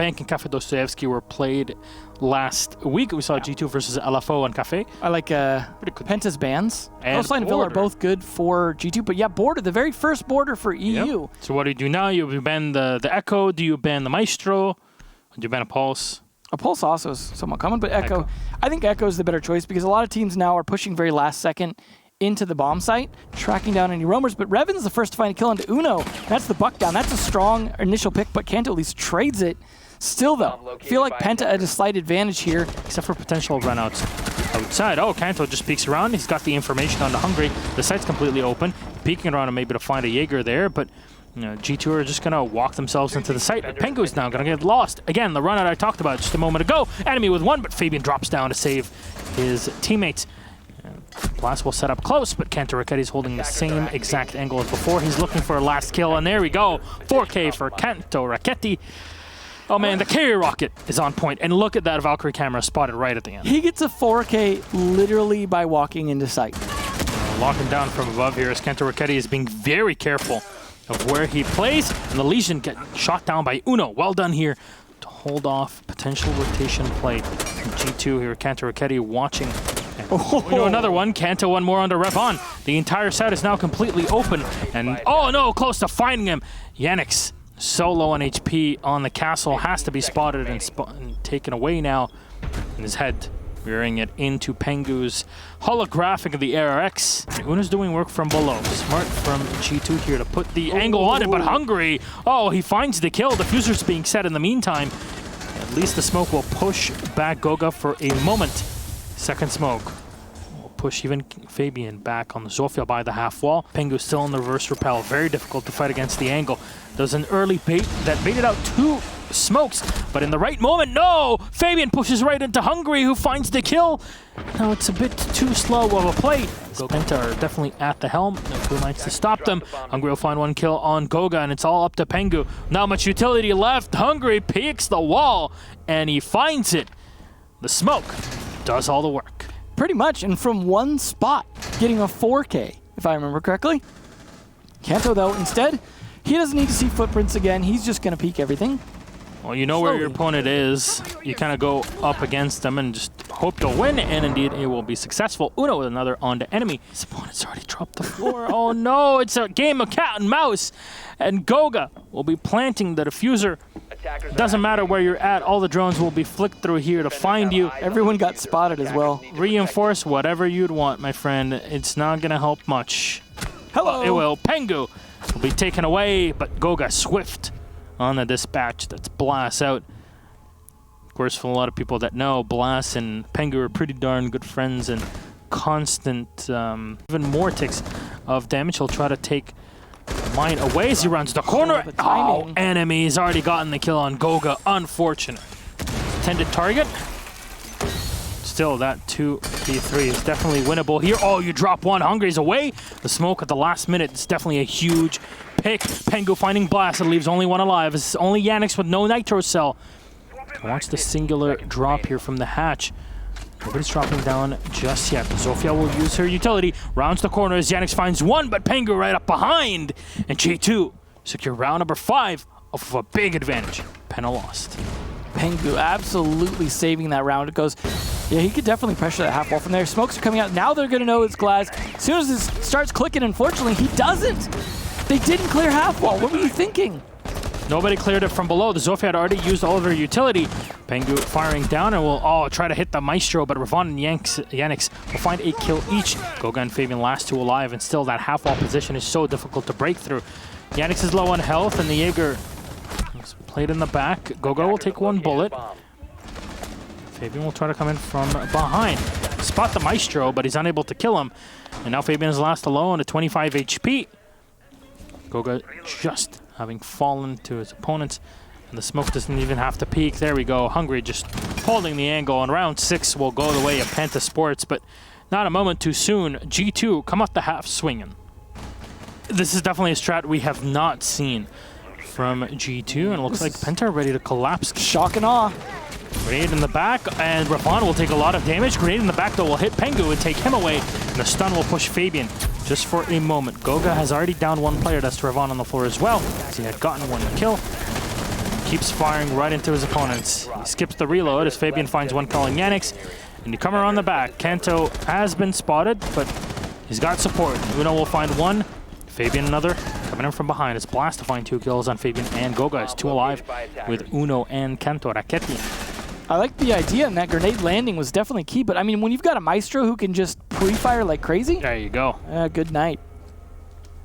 Bank and Cafe Dostoevsky were played last week. We saw G2 versus LFO and Cafe. I like Penta's bans. And Coastline and Villa are both good for G2, but yeah, Border, the very first Border for EU. Yep. So what do you do now? You ban the Echo? Do you ban the Maestro? Do you ban a Pulse? A Pulse also is somewhat common, but Echo. I think Echo is the better choice because a lot of teams now are pushing very last second into the bomb site, tracking down any roamers, but Revan's the first to find a kill onto Uno. That's the buck down. That's a strong initial pick, but Kanto at least trades it. Still though, I feel like Penta had a slight advantage here. Except for potential runouts outside. Oh, Kanto just peeks around. He's got the information on the Hungry. The site's completely open. Peeking around and maybe to find a Jaeger there, but G2 are just going to walk themselves into the site. Pengu's now going to get lost. Again, the run out I talked about just a moment ago. Enemy with one, but Fabian drops down to save his teammates. Blast will set up close, but Kanto Racketti's holding the same exact angle as before. He's looking for a last kill, and there we go. 4K for Kanto Racketti. Oh man, the carrier rocket is on point, and look at that Valkyrie camera spotted right at the end. He gets a 4K literally by walking into sight. Locking down from above here as Kanto Racketti is being very careful of where he plays, and the Legion get shot down by Uno. Well done here to hold off potential rotation play from G2 here. Kanto Racketti watching. Uno another one. Kanto one more under Revan. The entire side is now completely open, and oh no, close to finding him. Yannick's so low on HP on the castle, has to be spotted and taken away now. And his head rearing it into Pengu's holographic of the ARX. Uno's doing work from below. Smart from G2 here to put the angle on it, but Hungry, oh, he finds the kill. The fuser's being set in the meantime. At least the smoke will push back Goga for a moment. Second smoke will push even Fabian back on the Zofia by the half wall. Pengu's still in the reverse repel. Very difficult to fight against the angle. There's an early bait that baited out two smokes, but in the right moment, no! Fabian pushes right into Hungry, who finds the kill. Now it's a bit too slow of a play. Penta are definitely at the helm. No two lights to stop them. Hungry will find one kill on Goga, and it's all up to Pengu. Not much utility left. Hungry peeks the wall, and he finds it. The smoke does all the work. Pretty much, and from one spot, getting a 4K, if I remember correctly. Kanto, though, instead, he doesn't need to see footprints again. He's just going to peek everything. Well, you know where your opponent is. You kind of go up against them and just hope you'll win, and indeed it will be successful. Uno with another onto enemy. His opponent's already dropped the floor. Oh no, it's a game of cat and mouse. And Goga will be planting the diffuser. Doesn't matter where you're at, all the drones will be flicked through here to find you. Everyone got spotted as well. Reinforce whatever you'd want, my friend. It's not going to help much. Hello. It will. Pengu will be taken away, but Goga swift on the dispatch. That's Blast out. Of course, for a lot of people that know, Blast and Pengu are pretty darn good friends and constant, even more ticks of damage. He'll try to take mine away as he runs the corner. Oh, enemy's already gotten the kill on Goga. Unfortunate. Intended target. Still, that 2v3 is definitely winnable here. Oh, you drop one. Hungry's away. The smoke at the last minute is definitely a huge pick. Pengu finding Blast. It leaves only one alive. It's only Yannick's with no Nitro Cell. Watch the singular drop here from the hatch. Nobody's dropping down just yet. Zofia will use her utility. Rounds the corner as Yannick finds one, but Pengu right up behind. And G2 secure round number 5 off of a big advantage. Pena lost. Pengu absolutely saving that round. It goes, yeah, he could definitely pressure that half wall from there. Smokes are coming out. Now they're going to know it's Glaz. As soon as this starts clicking, unfortunately, he doesn't. They didn't clear half wall. What were you thinking? Nobody cleared it from below. The Zofia had already used all of her utility. Pengu firing down and will try to hit the Maestro, but Ravon and Yannick's will find a kill each. Goga and Fabian last two alive, and still that half-wall position is so difficult to break through. Yannick's is low on health, and the Jaeger is played in the back. Goga will take one bullet. Fabian will try to come in from behind. Spot the Maestro, but he's unable to kill him. And now Fabian is last alone at 25 HP. Goga just having fallen to his opponents, and the smoke doesn't even have to peek. There we go. Hungry just holding the angle, and round 6 will go the way of Penta Sports, but not a moment too soon. G2 come up the half swinging. This is definitely a strat we have not seen from G2, and it looks like Penta are ready to collapse. Shock and awe. Grenade in the back, and Ravon will take a lot of damage. Grenade in the back, though, will hit Pengu and take him away, and the stun will push Fabian just for a moment. Goga has already downed one player. That's Ravon on the floor as well, as he had gotten one kill. keeps firing right into his opponents. He skips the reload as Fabian finds one kill on Yannick's. And you come around the back. Kanto has been spotted, but he's got support. Uno will find one. Fabian another. Coming in from behind. It's Blast to find 2 kills on Fabian and Goga. It's 2 alive with Uno and Kanto. Raketti. I like the idea, and that grenade landing was definitely key. But I mean, when you've got a Maestro who can just pre-fire like crazy, There you go. good night.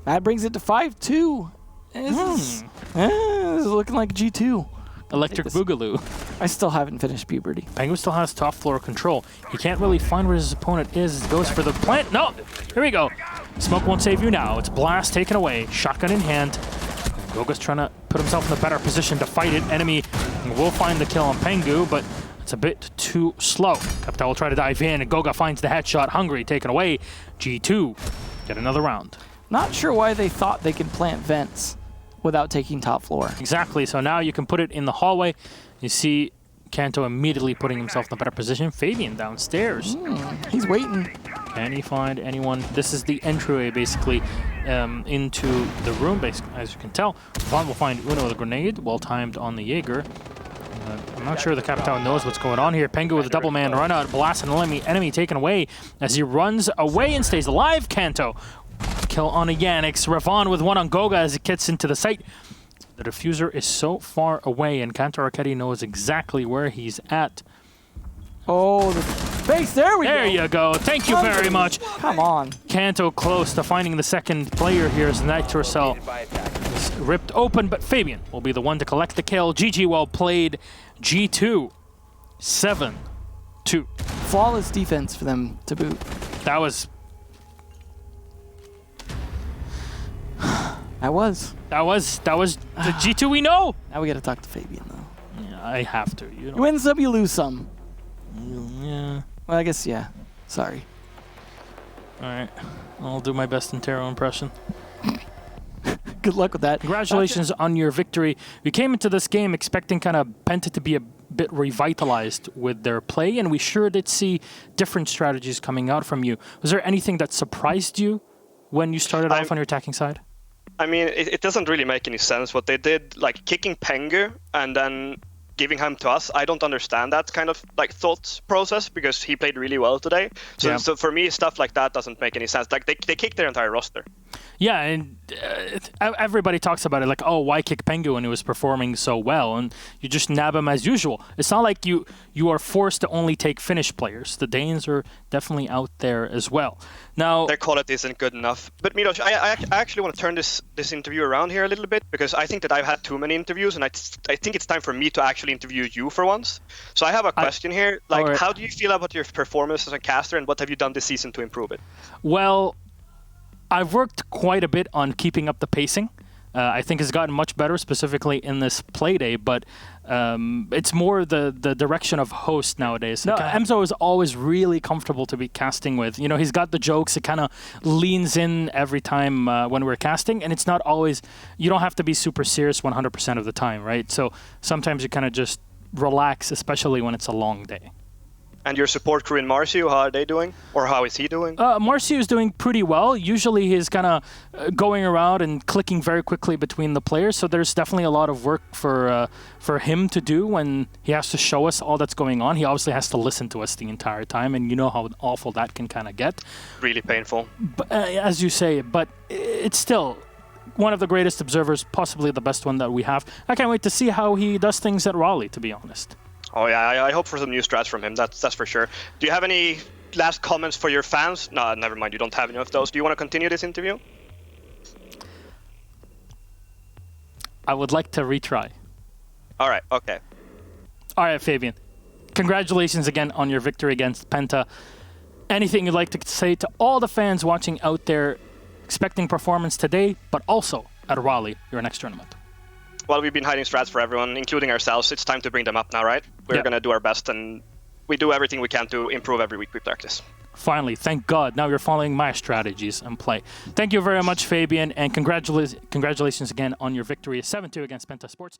That brings it to 5-2. This is looking like G2. Electric Boogaloo. I still haven't finished puberty. Pengu still has top floor control. He can't really find where his opponent is. Goes for the plant. No! Here we go. Smoke won't save you now. It's Blast taken away. Shotgun in hand. Goga's trying to put himself in a better position to fight it. Enemy will find the kill on Pengu, but it's a bit too slow. Captain will try to dive in, and Goga finds the headshot. Hungry taken away. G2 get another round. Not sure why they thought they could plant vents without taking top floor. Exactly. So now you can put it in the hallway. You see Kanto immediately putting himself in a better position. Fabian downstairs. He's waiting. Can he find anyone? This is the entryway, basically, into the room, basically, as you can tell. Vaughn will find Uno with a grenade, well-timed on the Jaeger. I'm not sure the Captain knows what's going on here. Pengu with a double man run out, Blast and enemy taken away as he runs away and stays alive. Kanto. Kill on a Yannick's. Ravon with one on Goga as he gets into the site. The diffuser is so far away, and Kanto Raketti knows exactly where he's at. Oh, the base. There we go. There you go. Thank you very much. Come on. Kanto close to finding the second player here as Nitrocell is ripped open, but Fabian will be the one to collect the kill. GG, well played. G2, 7-2. Flawless defense for them to boot. That was the G2 we know. Now we got to talk to Fabian, though. Yeah, I have to. You You know. win some, you lose some. Yeah. Well, I guess, yeah. Sorry. All right. I'll do my best Intero impression. Good luck with that. Congratulations on your victory. We came into this game expecting kind of Penta to be a bit revitalized with their play, and we sure did see different strategies coming out from you. Was there anything that surprised you when you started off on your attacking side? I mean, it doesn't really make any sense what they did, like kicking Pengu and then giving him to us. I don't understand that kind of like thought process because he played really well today. So, Yeah. so for me, stuff like that doesn't make any sense. Like they kicked their entire roster. Yeah, and everybody talks about it like, oh, why kick Pengu when he was performing so well? And you just nab him as usual. It's not like you are forced to only take Finnish players. The Danes are definitely out there as well. Now, Their quality isn't good enough. But Milos, I actually want to turn this interview around here a little bit because I think that I've had too many interviews, and I think it's time for me to actually interview you for once. So I have a question here. Like, Alright. how do you feel about your performance as a caster, and what have you done this season to improve it? well, I've worked quite a bit on keeping up the pacing. I think it's gotten much better, specifically in this play day, but it's more the direction of host nowadays. No, Emzo is always really comfortable to be casting with. You know, he's got the jokes. It kind of leans in every time when we're casting, and it's not always, you don't have to be super serious 100% of the time, right? So sometimes you kind of just relax, especially when it's a long day. And your support crew in Marcio, how are they doing? Or how is he doing? Marcio is doing pretty well. Usually he's kind of going around and clicking very quickly between the players, so there's definitely a lot of work for him to do when he has to show us all that's going on. He obviously has to listen to us the entire time, and you know how awful that can kind of get. Really painful. But, as you say, but it's still one of the greatest observers, possibly the best one that we have. I can't wait to see how he does things at Raleigh, to be honest. Oh yeah, I hope for some new strats from him. That's for sure. Do you have any last comments for your fans? No, never mind. You don't have any of those. Do you want to continue this interview? I would like to retry. All right. Okay. All right, Fabian. Congratulations again on your victory against Penta. Anything you'd like to say to all the fans watching out there, expecting performance today, but also at Raleigh, your next tournament? Well, we've been hiding strats for everyone, including ourselves. It's time to bring them up now, right? We're going to do our best, and we do everything we can to improve every week we practice. Finally, thank God. Now you're following my strategies and play. Thank you very much, Fabian, and congratulations again on your victory 7-2 against Penta Sports.